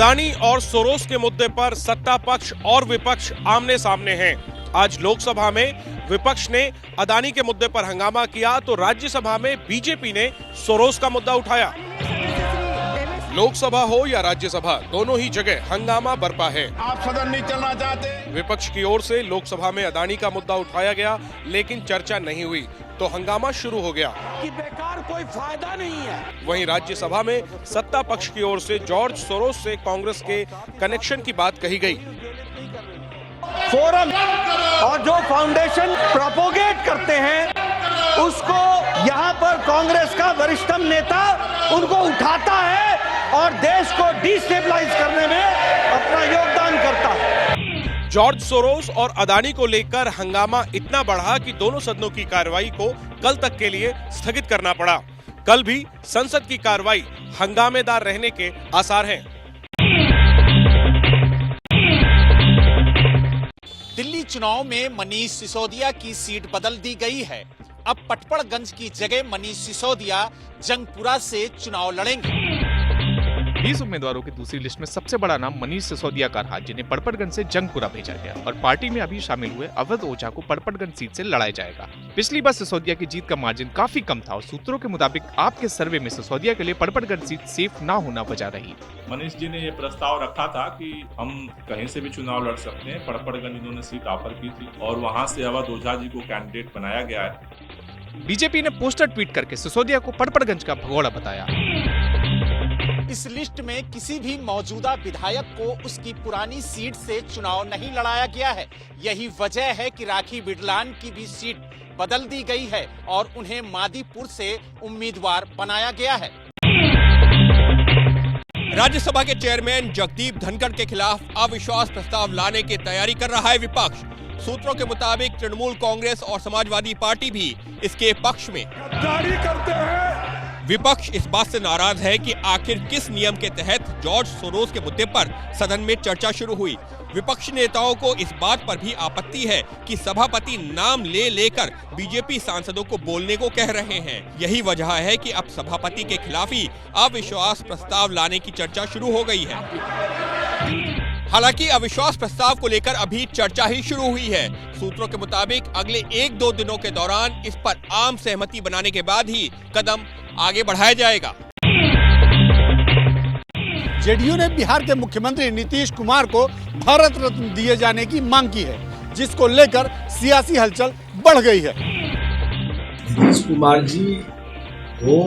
अदानी और सोरोस के मुद्दे पर सत्ता पक्ष और विपक्ष आमने सामने हैं। आज लोकसभा में विपक्ष ने अदानी के मुद्दे पर हंगामा किया तो राज्यसभा में बीजेपी ने सोरोस का मुद्दा उठाया। लोकसभा हो या राज्यसभा, दोनों ही जगह हंगामा बरपा है। आप सदन नहीं चलना चाहते? विपक्ष की ओर से लोकसभा में अदानी का मुद्दा उठाया गया, लेकिन चर्चा नहीं हुई तो हंगामा शुरू हो गया कि बेकार कोई फायदा नहीं है। वहीं राज्यसभा में सत्ता पक्ष की ओर से जॉर्ज सोरोस से कांग्रेस के कनेक्शन की बात कही गई। फोरम और जो फाउंडेशन प्रोपोगेट करते हैं उसको यहाँ पर कांग्रेस का वरिष्ठतम नेता उनको उठाता है और देश को डिस्टेबलाइज करने में अपना योगदान करता है। जॉर्ज सोरोस और अदानी को लेकर हंगामा इतना बढ़ा कि दोनों सदनों की कार्रवाई को कल तक के लिए स्थगित करना पड़ा। कल भी संसद की कार्रवाई हंगामेदार रहने के आसार हैं। दिल्ली चुनाव में मनीष सिसोदिया की सीट बदल दी गई है। अब पटपड़गंज की जगह मनीष सिसोदिया जंगपुरा से चुनाव लड़ेंगे। 20 उम्मीदवारों की दूसरी लिस्ट में सबसे बड़ा नाम मनीष सिसोदिया का रहा, जिन्हें पड़पड़गंज से जंगपुरा भेजा गया और पार्टी में अभी शामिल हुए अवध ओझा को पड़पड़गंज सीट से लड़ाया जाएगा। पिछली बार सिसोदिया की जीत का मार्जिन काफी कम था और सूत्रों के मुताबिक आपके सर्वे में सिसोदिया के लिए पड़पड़गंज सीट सेफ ना होना वजह रही। मनीष जी ने ये प्रस्ताव रखा था कि हम कहीं से भी चुनाव लड़ सकते हैं। पड़पड़गंज इन्होंने सीट ऑफर की थी और वहाँ से अवध ओझा जी को कैंडिडेट बनाया गया है। बीजेपी ने पोस्टर ट्वीट करके सिसोदिया को पड़पड़गंज का भगोड़ा बताया। इस लिस्ट में किसी भी मौजूदा विधायक को उसकी पुरानी सीट से चुनाव नहीं लड़ाया गया है। यही वजह है कि राखी बिडलान की भी सीट बदल दी गई है और उन्हें मादीपुर से उम्मीदवार बनाया गया है। राज्यसभा के चेयरमैन जगदीप धनखड़ के खिलाफ अविश्वास प्रस्ताव लाने की तैयारी कर रहा है विपक्ष। सूत्रों के मुताबिक तृणमूल कांग्रेस और समाजवादी पार्टी भी इसके पक्ष में जारी करते हैं। विपक्ष इस बात से नाराज है कि आखिर किस नियम के तहत जॉर्ज सोरोस के मुद्दे पर सदन में चर्चा शुरू हुई। विपक्षी नेताओं को इस बात पर भी आपत्ति है कि सभापति नाम ले लेकर बीजेपी सांसदों को बोलने को कह रहे हैं। यही वजह है कि अब सभापति के खिलाफ ही अविश्वास प्रस्ताव लाने की चर्चा शुरू हो गई है। हालांकि अविश्वास प्रस्ताव को लेकर अभी चर्चा ही शुरू हुई है। सूत्रों के मुताबिक अगले 1-2 दिनों के दौरान इस पर आम सहमति बनाने के बाद ही कदम आगे बढ़ाया जाएगा। जेडीयू ने बिहार के मुख्यमंत्री नीतीश कुमार को भारत रत्न दिए जाने की मांग की है, जिसको लेकर सियासी हलचल बढ़ गई है। नीतीश कुमार जी को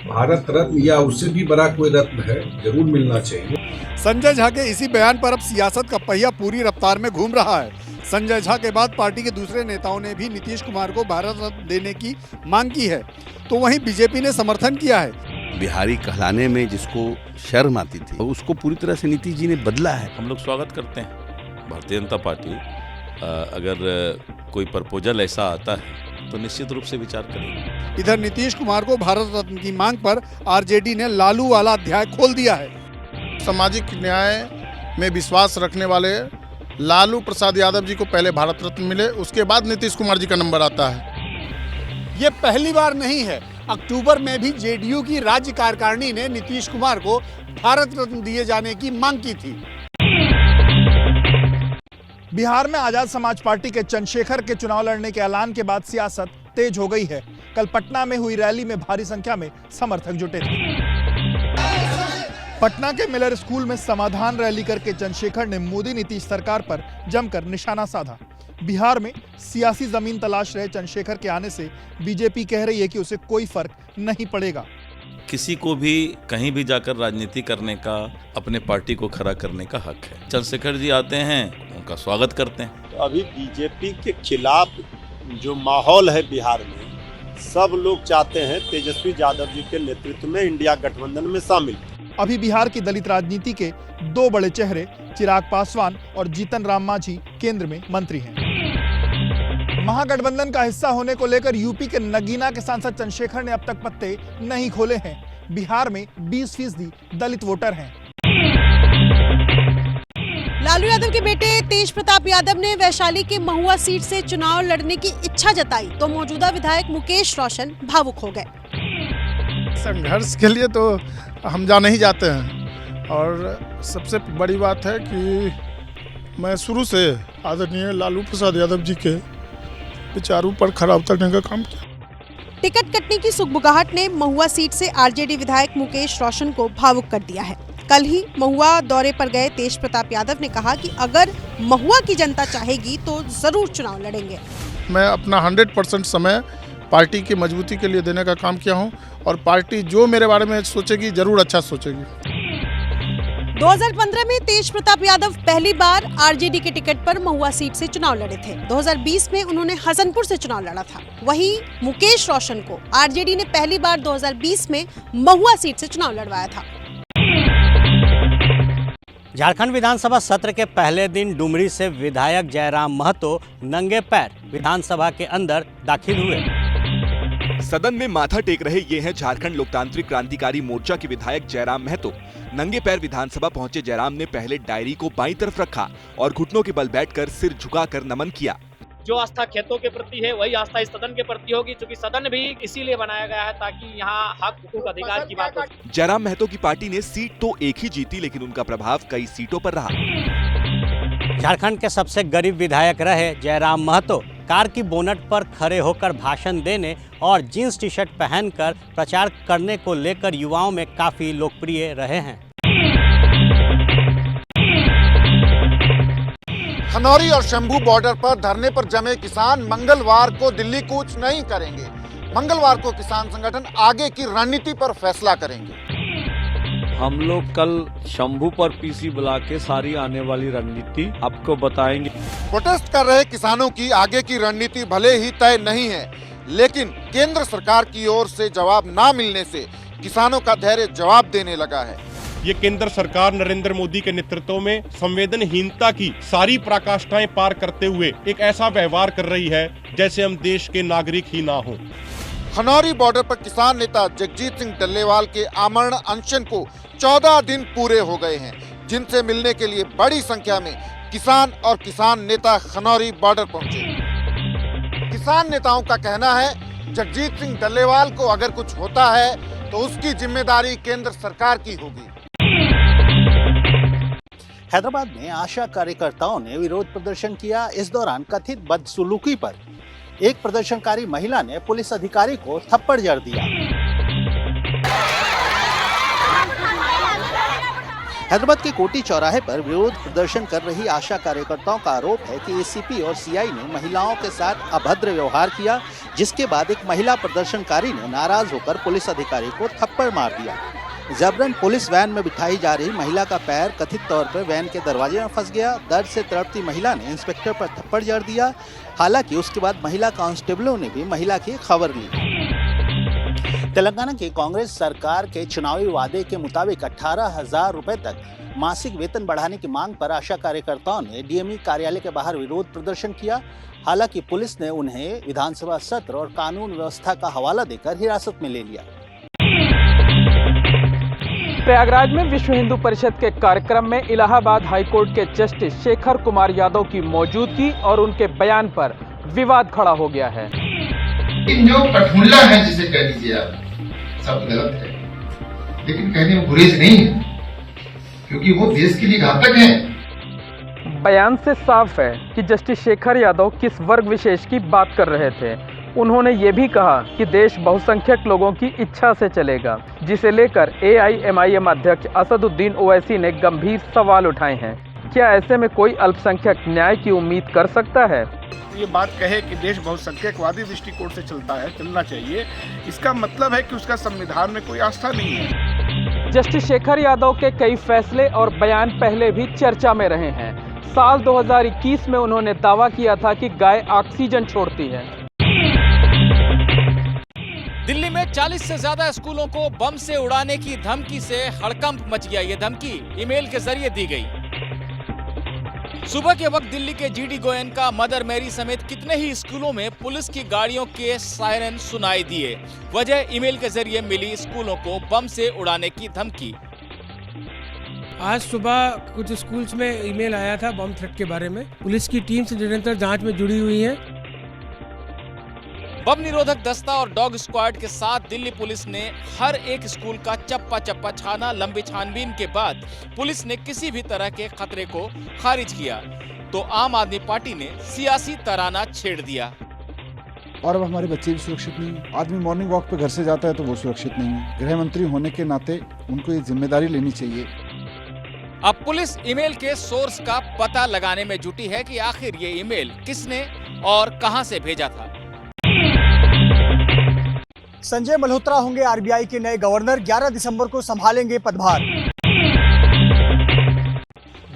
भारत रत्न या उससे भी बड़ा कोई रत्न है जरूर मिलना चाहिए। संजय झा के इसी बयान पर अब सियासत का पहिया पूरी रफ्तार में घूम रहा है। संजय झा के बाद पार्टी के दूसरे नेताओं ने भी नीतीश कुमार को भारत रत्न देने की मांग की है, तो वहीं बीजेपी ने समर्थन किया है। बिहारी कहलाने में जिसको शर्म आती थी उसको पूरी तरह से नीतीश जी ने बदला है। हम लोग स्वागत करते हैं भारतीय जनता पार्टी, अगर कोई प्रपोजल ऐसा आता है तो निश्चित रूप से विचार करेंगे। इधर नीतीश कुमार को भारत रत्न की मांग पर आरजेडी ने लालू वाला अध्याय खोल दिया है। सामाजिक न्याय में विश्वास रखने वाले लालू प्रसाद यादव जी को पहले भारत रत्न मिले, उसके बाद नीतीश कुमार जी का नंबर आता है। ये पहली बार नहीं है। अक्टूबर में भी जेडीयू की राज्य कार्यकारिणी ने नीतीश कुमार को भारत रत्न दिए जाने की मांग की थी। बिहार में आजाद समाज पार्टी के चंद्रशेखर के चुनाव लड़ने के ऐलान के बाद सियासत तेज हो गई है। कल पटना में हुई रैली में भारी संख्या में समर्थक जुटे थे। पटना के मिलर स्कूल में समाधान रैली करके चंद्रशेखर ने मोदी नीतीश सरकार पर जमकर निशाना साधा। बिहार में सियासी जमीन तलाश रहे चंद्रशेखर के आने से बीजेपी कह रही है कि उसे कोई फर्क नहीं पड़ेगा। किसी को भी कहीं भी जाकर राजनीति करने का, अपने पार्टी को खड़ा करने का हक है। चंद्रशेखर जी आते हैं, उनका स्वागत करते हैं। तो अभी बीजेपी के खिलाफ जो माहौल है बिहार में, सब लोग चाहते हैं तेजस्वी यादव जी के नेतृत्व में इंडिया गठबंधन में शामिल। अभी बिहार की दलित राजनीति के 2 बड़े चेहरे चिराग पासवान और जीतन राम मांझी केंद्र में मंत्री हैं। महागठबंधन का हिस्सा होने को लेकर यूपी के नगीना के सांसद चंद्रशेखर ने अब तक पत्ते नहीं खोले हैं। बिहार में 20% दलित वोटर हैं। लालू यादव के बेटे तेज प्रताप यादव ने वैशाली के महुआ सीट से चुनाव लड़ने की इच्छा जताई तो मौजूदा विधायक मुकेश रोशन भावुक हो गए। संघर्ष के लिए तो हम जाने ही जाते हैं, और सबसे बड़ी बात है कि मैं शुरू से आदरणीय लालू प्रसाद यादव जी के विचारों पर खरा उतरने का काम किया। टिकट कटने की सुगबुगाहट ने महुआ सीट से आरजेडी विधायक मुकेश रोशन को भावुक कर दिया है। कल ही महुआ दौरे पर गए तेज प्रताप यादव ने कहा कि अगर महुआ की जनता चाहेगी तो जरूर चुनाव लड़ेंगे। मैं अपना 100% समय पार्टी की मजबूती के लिए देने का काम किया हूं और पार्टी जो मेरे बारे में सोचेगी जरूर अच्छा सोचेगी। 2015 में तेज प्रताप यादव पहली बार आरजेडी के टिकट पर महुआ सीट से चुनाव लड़े थे। 2020 में उन्होंने हसनपुर से चुनाव लड़ा था। वहीं मुकेश रोशन को आरजेडी ने पहली बार 2020 में महुआ सीट से चुनाव लड़वाया था। झारखंड विधानसभा सत्र के पहले दिन डुमरी से विधायक जयराम महतो नंगे पैर विधानसभा के अंदर दाखिल हुए। सदन में माथा टेक रहे ये हैं झारखंड लोकतांत्रिक क्रांतिकारी मोर्चा के विधायक जयराम महतो। नंगे पैर विधानसभा पहुंचे जयराम ने पहले डायरी को बाईं तरफ रखा और घुटनों के बल बैठकर सिर झुकाकर नमन किया। जो आस्था खेतों के प्रति है वही आस्था इस सदन के प्रति होगी, क्योंकि सदन भी इसीलिए बनाया गया है ताकि यहाँ हक हुकूक अधिकार की बात हो। जयराम महतो की पार्टी ने सीट तो एक ही जीती, लेकिन उनका प्रभाव कई सीटों पर रहा। झारखंड के सबसे गरीब विधायक रहे जयराम महतो कार की बोनट पर खड़े होकर भाषण देने और जींस टी शर्ट पहनकर प्रचार करने को लेकर युवाओं में काफी लोकप्रिय रहे हैं। खनौरी और शंभू बॉर्डर पर धरने पर जमे किसान मंगलवार को दिल्ली कूच नहीं करेंगे। मंगलवार को किसान संगठन आगे की रणनीति पर फैसला करेंगे। हम लोग कल शंभू पर पीसी बुला के सारी आने वाली रणनीति आपको बताएंगे। प्रोटेस्ट कर रहे किसानों की आगे की रणनीति भले ही तय नहीं है, लेकिन केंद्र सरकार की ओर से जवाब ना मिलने से किसानों का धैर्य जवाब देने लगा है। ये केंद्र सरकार नरेंद्र मोदी के नेतृत्व में संवेदनहीनता की सारी पराकाष्ठाएं पार करते हुए एक ऐसा व्यवहार कर रही है जैसे हम देश के नागरिक ही ना हों। खनौरी बॉर्डर पर किसान नेता जगजीत सिंह डल्लेवाल के आमरण अनशन को 14 दिन पूरे हो गए हैं, जिनसे मिलने के लिए बड़ी संख्या में किसान और किसान नेता खनौरी बॉर्डर पहुंचे। किसान नेताओं का कहना है जगजीत सिंह डल्लेवाल को अगर कुछ होता है तो उसकी जिम्मेदारी केंद्र सरकार की होगी। हैदराबाद में आशा कार्यकर्ताओं ने विरोध प्रदर्शन किया। इस दौरान कथित बदसलूकी पर एक प्रदर्शनकारी महिला ने पुलिस अधिकारी को थप्पड़ जड़ दिया। हैदराबाद के कोटी चौराहे पर विरोध प्रदर्शन कर रही आशा कार्यकर्ताओं का आरोप है कि एसीपी और सीआई ने महिलाओं के साथ अभद्र व्यवहार किया, जिसके बाद एक महिला प्रदर्शनकारी ने नाराज होकर पुलिस अधिकारी को थप्पड़ मार दिया। जबरन पुलिस वैन में बिठाई जा रही महिला का पैर कथित तौर पर वैन के दरवाजे में फंस गया। दर्द से तड़पती महिला ने इंस्पेक्टर पर थप्पड़ जड़ दिया। हालांकि उसके बाद महिला कांस्टेबलों ने भी महिला की खबर ली। तेलंगाना की कांग्रेस सरकार के चुनावी वादे के मुताबिक 18,000 रुपए तक मासिक वेतन बढ़ाने की मांग पर आशा कार्यकर्ताओं ने डीएमई कार्यालय के बाहर विरोध प्रदर्शन किया। हालांकि पुलिस ने उन्हें विधानसभा सत्र और कानून व्यवस्था का हवाला देकर हिरासत में ले लिया। प्रयागराज में विश्व हिंदू परिषद के कार्यक्रम में इलाहाबाद हाईकोर्ट के जस्टिस शेखर कुमार यादव की मौजूदगी और उनके बयान पर विवाद खड़ा हो गया है। जो कठमुल्ला है जिसे कह लीजिए आप, सब गलत है, लेकिन कहने में गुरेज नहीं है, क्योंकि वो देश के लिए घातक है। बयान से साफ है कि जस्टिस शेखर यादव किस वर्ग विशेष की बात कर रहे थे। उन्होंने ये भी कहा कि देश बहुसंख्यक लोगों की इच्छा से चलेगा, जिसे लेकर AIMIM अध्यक्ष असदुद्दीन ओवैसी ने गंभीर सवाल उठाए हैं। क्या ऐसे में कोई अल्पसंख्यक न्याय की उम्मीद कर सकता है? ये बात कहे कि देश बहुसंख्यकवादी दृष्टिकोण से चलना चाहिए, इसका मतलब है कि उसका संविधान में कोई आस्था नहीं है। जस्टिस शेखर यादव के कई फैसले और बयान पहले भी चर्चा में रहे हैं। साल 2021 में उन्होंने दावा किया था कि गाय ऑक्सीजन छोड़ती है। दिल्ली में 40 से ज्यादा स्कूलों को बम से उड़ाने की धमकी से हड़कंप मच गया। ये धमकी ईमेल के जरिए दी गई। सुबह के वक्त दिल्ली के GD गोयनका, मदर मेरी समेत कितने ही स्कूलों में पुलिस की गाड़ियों के सायरन सुनाई दिए। वजह ईमेल के जरिए मिली स्कूलों को बम से उड़ाने की धमकी। आज सुबह कुछ स्कूल्स में ईमेल आया था बम थ्रेट के बारे में। पुलिस की टीम से निरंतर जांच में जुड़ी हुई है। बम निरोधक दस्ता और डॉग स्क्वाड के साथ दिल्ली पुलिस ने हर एक स्कूल का चप्पा चप्पा छाना। लंबी छानबीन के बाद पुलिस ने किसी भी तरह के खतरे को खारिज किया तो आम आदमी पार्टी ने सियासी तराना छेड़ दिया। और अब हमारे बच्चे भी सुरक्षित नहीं हैं। आदमी मॉर्निंग वॉक पे घर से जाता है तो वो सुरक्षित नहीं है। गृह मंत्री होने के नाते उनको ये जिम्मेदारी लेनी चाहिए। अब पुलिस ईमेल के सोर्स का पता लगाने में जुटी है कि आखिर ये ईमेल किसने और कहां से भेजा था। संजय मल्होत्रा होंगे आरबीआई के नए गवर्नर, 11 दिसंबर को संभालेंगे पदभार।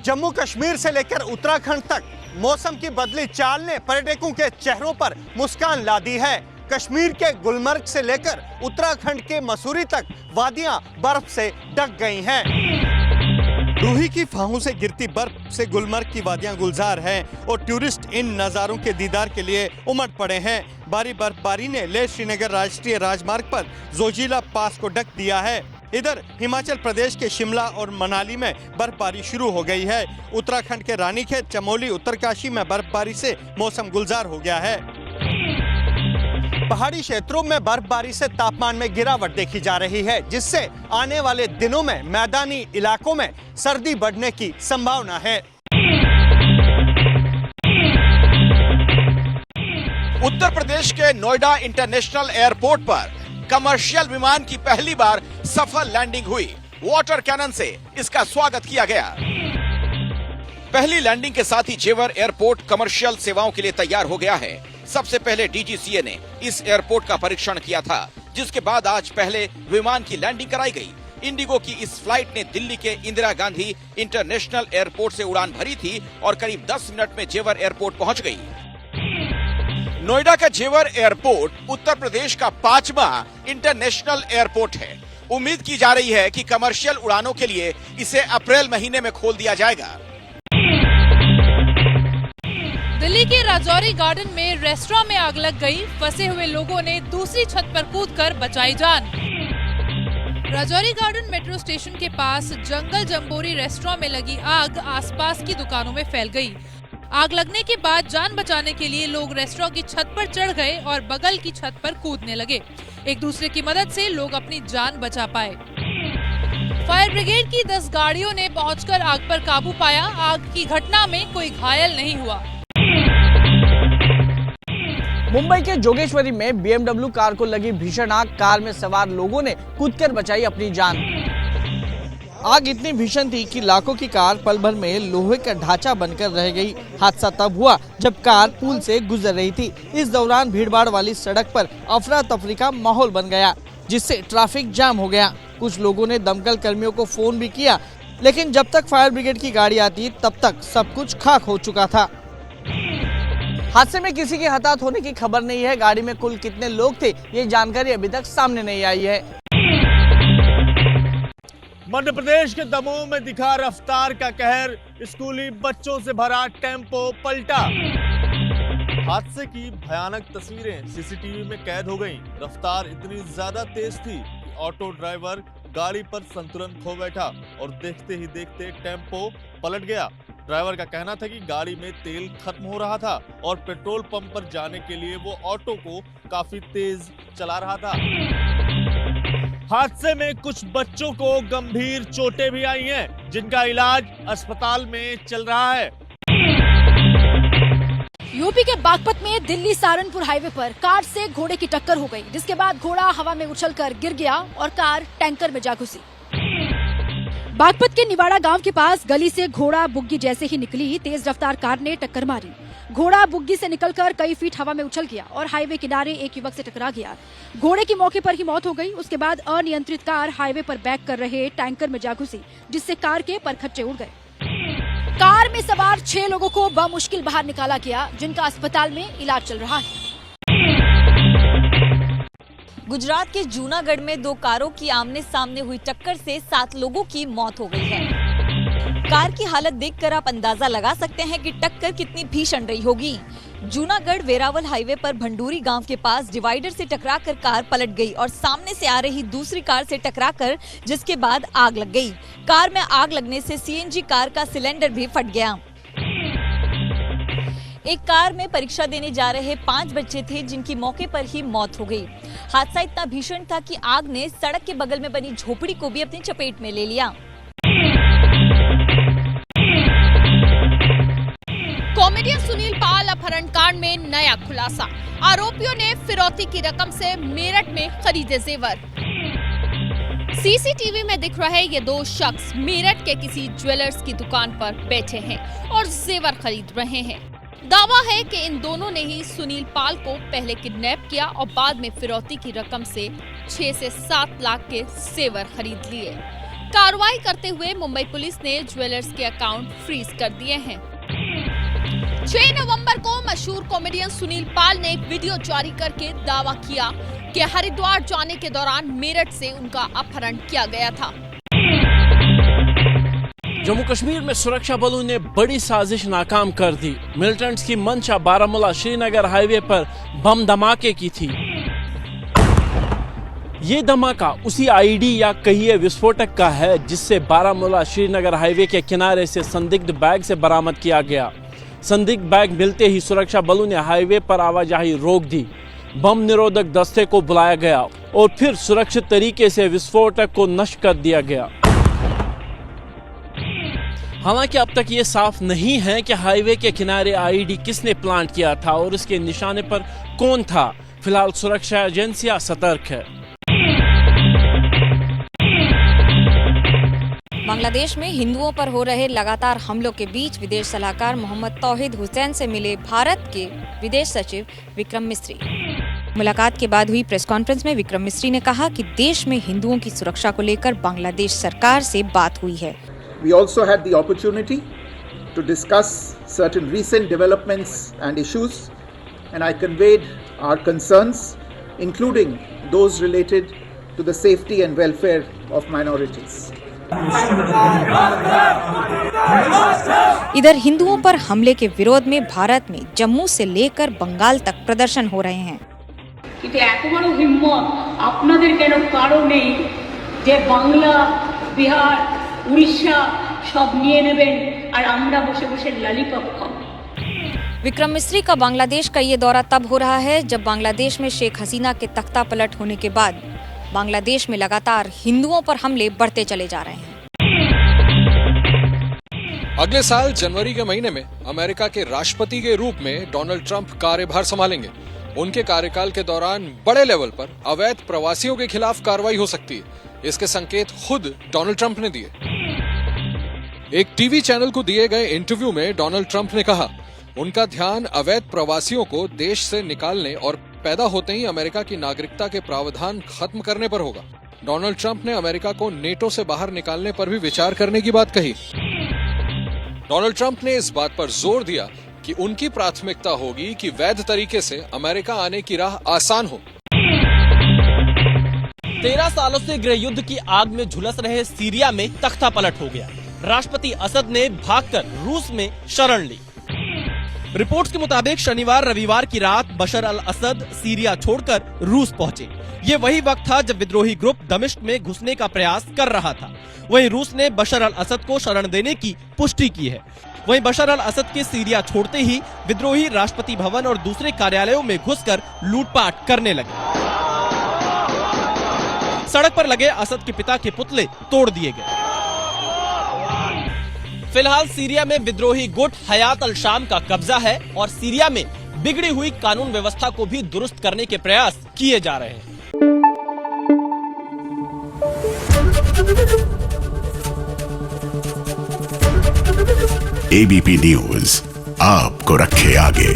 जम्मू कश्मीर से लेकर उत्तराखंड तक मौसम की बदली चाल ने पर्यटकों के चेहरों पर मुस्कान ला दी है। कश्मीर के गुलमर्ग से लेकर उत्तराखंड के मसूरी तक वादियां बर्फ से ढक गई हैं। रूही की फाहों से गिरती बर्फ से गुलमर्ग की वादियां गुलजार हैं और टूरिस्ट इन नज़ारों के दीदार के लिए उमड़ पड़े हैं। भारी बर्फबारी ने लेह श्रीनगर राष्ट्रीय राजमार्ग पर जोजिला पास को ढक दिया है। इधर हिमाचल प्रदेश के शिमला और मनाली में बर्फबारी शुरू हो गई है। उत्तराखंड के रानीखेत, चमोली, उत्तरकाशी में बर्फबारी से मौसम गुलजार हो गया है। पहाड़ी क्षेत्रों में बर्फबारी से तापमान में गिरावट देखी जा रही है, जिससे आने वाले दिनों में मैदानी इलाकों में सर्दी बढ़ने की संभावना है। उत्तर प्रदेश के नोएडा इंटरनेशनल एयरपोर्ट पर कमर्शियल विमान की पहली बार सफल लैंडिंग हुई। वाटर कैनन से इसका स्वागत किया गया। पहली लैंडिंग के साथ ही जेवर एयरपोर्ट कमर्शियल सेवाओं के लिए तैयार हो गया है। सबसे पहले डीजीसीए ने इस एयरपोर्ट का परीक्षण किया था, जिसके बाद आज पहले विमान की लैंडिंग कराई गई। इंडिगो की इस फ्लाइट ने दिल्ली के इंदिरा गांधी इंटरनेशनल एयरपोर्ट से उड़ान भरी थी और करीब 10 मिनट में जेवर एयरपोर्ट पहुंच गई। नोएडा का जेवर एयरपोर्ट उत्तर प्रदेश का 5वां इंटरनेशनल एयरपोर्ट है। उम्मीद की जा रही है कि कमर्शियल उड़ानों के लिए इसे अप्रैल महीने में खोल दिया जाएगा। दिल्ली के राजौरी गार्डन में रेस्टोरेंट में आग लग गई। फंसे हुए लोगों ने दूसरी छत पर कूदकर बचाई जान। राजौरी गार्डन मेट्रो स्टेशन के पास जंगल जंबोरी रेस्टोरेंट में लगी आग आसपास की दुकानों में फैल गई। आग लगने के बाद जान बचाने के लिए लोग रेस्टोरेंट की छत पर चढ़ गए और बगल की छत पर कूदने लगे। एक दूसरे की मदद से लोग अपनी जान बचा पाए। फायर ब्रिगेड की 10 गाड़ियों ने पहुंचकर आग पर काबू पाया। आग की घटना में कोई घायल नहीं हुआ। मुंबई के जोगेश्वरी में बीएमडब्ल्यू कार को लगी भीषण आग। कार में सवार लोगों ने कूदकर बचाई अपनी जान। आग इतनी भीषण थी कि लाखों की कार पल भर में लोहे का ढांचा बनकर रह गई। हादसा तब हुआ जब कार पुल से गुजर रही थी। इस दौरान भीड़भाड़ वाली सड़क पर अफरा तफरी का माहौल बन गया, जिससे ट्रैफिक जाम हो गया। कुछ लोगों ने दमकल कर्मियों को फोन भी किया, लेकिन जब तक फायर ब्रिगेड की गाड़ी आती तब तक सब कुछ खाक हो चुका था। हादसे में किसी के हताहत होने की खबर नहीं है। गाड़ी में कुल कितने लोग थे, ये जानकारी अभी तक सामने नहीं आई है। मध्य प्रदेश के दमोह में दिखा रफ्तार का कहर। स्कूली बच्चों से भरा टेम्पो पलटा। हादसे की भयानक तस्वीरें सीसीटीवी में कैद हो गईं। रफ्तार इतनी ज्यादा तेज थी कि ऑटो ड्राइवर गाड़ी पर संतुलन खो बैठा और देखते ही देखते टेम्पो पलट गया। ड्राइवर का कहना था कि गाड़ी में तेल खत्म हो रहा था और पेट्रोल पंप पर जाने के लिए वो ऑटो को काफी तेज चला रहा था। हादसे में कुछ बच्चों को गंभीर चोटें भी आई हैं, जिनका इलाज अस्पताल में चल रहा है। यूपी के बागपत में दिल्ली सहारनपुर हाईवे पर कार से घोड़े की टक्कर हो गई, जिसके बाद घोड़ा हवा में उछलकर गिर गया और कार टैंकर में जा घुसी। बागपत के निवाड़ा गांव के पास गली से घोड़ा बुग्गी जैसे ही निकली, तेज रफ्तार कार ने टक्कर मारी। घोड़ा बुग्गी से निकलकर कई फीट हवा में उछल गया और हाईवे किनारे एक युवक से टकरा गया। घोड़े की मौके पर ही मौत हो गई। उसके बाद अनियंत्रित कार हाईवे पर बैक कर रहे टैंकर में जा घुसी, जिससे कार के परखच्चे उड़ गए। कार में सवार 6 लोगों को बमुश्किल बाहर निकाला गया, जिनका अस्पताल में इलाज चल रहा है। गुजरात के जूनागढ़ में 2 कारों की आमने सामने हुई टक्कर से 7 लोगों की मौत हो गई है। कार की हालत देखकर आप अंदाजा लगा सकते हैं कि टक्कर कितनी भीषण रही होगी। जूनागढ़ वेरावल हाईवे पर भंडूरी गांव के पास डिवाइडर से टकराकर कार पलट गई और सामने से आ रही दूसरी कार से टकराकर जिसके बाद आग लग गई। कार में आग लगने से सीएनजी कार का सिलेंडर भी फट गया। एक कार में परीक्षा देने जा रहे 5 बच्चे थे जिनकी मौके पर ही मौत हो गई। हादसा इतना भीषण था कि आग ने सड़क के बगल में बनी झोपड़ी को भी अपनी चपेट में ले लिया। कॉमेडियन सुनील पाल अपहरण कांड में नया खुलासा। आरोपियों ने फिरौती की रकम से मेरठ में खरीदे जेवर। सीसीटीवी में दिख रहे ये 2 शख्स मेरठ के किसी ज्वेलर्स की दुकान पर बैठे हैं और जेवर खरीद रहे हैं। दावा है कि इन दोनों ने ही सुनील पाल को पहले किडनैप किया और बाद में फिरौती की रकम से 6 से 7 लाख के जेवर खरीद लिए। कार्रवाई करते हुए मुंबई पुलिस ने ज्वेलर्स के अकाउंट फ्रीज कर दिए हैं। 6 नवंबर को मशहूर कॉमेडियन सुनील पाल ने एक वीडियो जारी करके दावा किया कि हरिद्वार जाने के दौरान मेरठ से उनका अपहरण किया गया था। जम्मू कश्मीर में सुरक्षा बलों ने बड़ी साजिश नाकाम कर दी। मिलिटेंट्स की मंशा बारामूला श्रीनगर हाईवे पर बम धमाके की थी। ये धमाका उसी आईडी या कहिए विस्फोटक का है जिससे बारामूला श्रीनगर हाईवे के किनारे से संदिग्ध बैग से बरामद किया गया। संदिग्ध बैग मिलते ही सुरक्षा बलों ने हाईवे पर आवाजाही रोक दी। बम निरोधक दस्ते को बुलाया गया और फिर सुरक्षित तरीके से विस्फोटक को नष्ट कर दिया गया। हालांकि अब तक ये साफ नहीं है कि हाईवे के किनारे आईडी किसने प्लांट किया था और इसके निशाने पर कौन था। फिलहाल सुरक्षा एजेंसियां सतर्क है। बांग्लादेश में हिंदुओं पर हो रहे लगातार हमलों के बीच विदेश सलाहकार मोहम्मद तौहीद हुसैन से मिले भारत के विदेश सचिव विक्रम मिस्री। मुलाकात के बाद हुई प्रेस कॉन्फ्रेंस में विक्रम मिस्री ने कहा कि देश में हिंदुओं की सुरक्षा को लेकर बांग्लादेश सरकार से बात हुई है। We also had the opportunity to discuss certain recent developments and issues, and I conveyed our concerns, including those related to the safety and welfare of minorities. इधर हिंदुओं पर हमले के विरोध में भारत में जम्मू से लेकर बंगाल तक प्रदर्शन हो रहे हैं। কিন্তু এত বড় হিম্মত আপনাদের কেন কারো নেই যে বাংলা বিহার উড়িষ্যা সব নিয়ে নেবেন আর আমরা বসে বসে ললিপপ খাবো। विक्रम मिस्री का बांग्लादेश का ये दौरा तब हो रहा है जब बांग्लादेश में शेख हसीना के तख्ता पलट होने के बाद बांग्लादेश में लगातार हिंदुओं पर हमले बढ़ते चले जा रहे हैं। अगले साल जनवरी के महीने में अमेरिका के राष्ट्रपति के रूप में डोनाल्ड ट्रंप कार्यभार संभालेंगे। उनके कार्यकाल के दौरान बड़े लेवल पर अवैध प्रवासियों के खिलाफ कार्रवाई हो सकती है। इसके संकेत खुद डोनाल्ड ट्रंप ने दिए। एक टीवी चैनल को दिए गए इंटरव्यू में डोनाल्ड ट्रंप ने कहा उनका ध्यान अवैध प्रवासियों को देश से निकालने और पैदा होते ही अमेरिका की नागरिकता के प्रावधान खत्म करने पर होगा। डोनाल्ड ट्रंप ने अमेरिका को नेटो से बाहर निकालने पर भी विचार करने की बात कही। डोनाल्ड ट्रंप ने इस बात पर जोर दिया कि उनकी प्राथमिकता होगी कि वैध तरीके से अमेरिका आने की राह आसान हो। 13 सालों से गृह युद्ध की आग में झुलस रहे सीरिया में तख्ता पलट हो गया। राष्ट्रपति असद ने भागकर रूस में शरण ली। रिपोर्ट्स के मुताबिक शनिवार रविवार की रात बशर अल असद सीरिया छोड़कर रूस पहुंचे। ये वही वक्त था जब विद्रोही ग्रुप दमिश्क में घुसने का प्रयास कर रहा था। वहीं रूस ने बशर अल असद को शरण देने की पुष्टि की है। वहीं बशर अल असद के सीरिया छोड़ते ही विद्रोही राष्ट्रपति भवन और दूसरे कार्यालयों में घुसकर लूटपाट करने लगे। सड़क पर लगे असद के पिता के पुतले तोड़ दिए गए। फिलहाल सीरिया में विद्रोही गुट हयात अल शाम का कब्जा है और सीरिया में बिगड़ी हुई कानून व्यवस्था को भी दुरुस्त करने के प्रयास किए जा रहे हैं। एबीपी न्यूज आपको रखे आगे।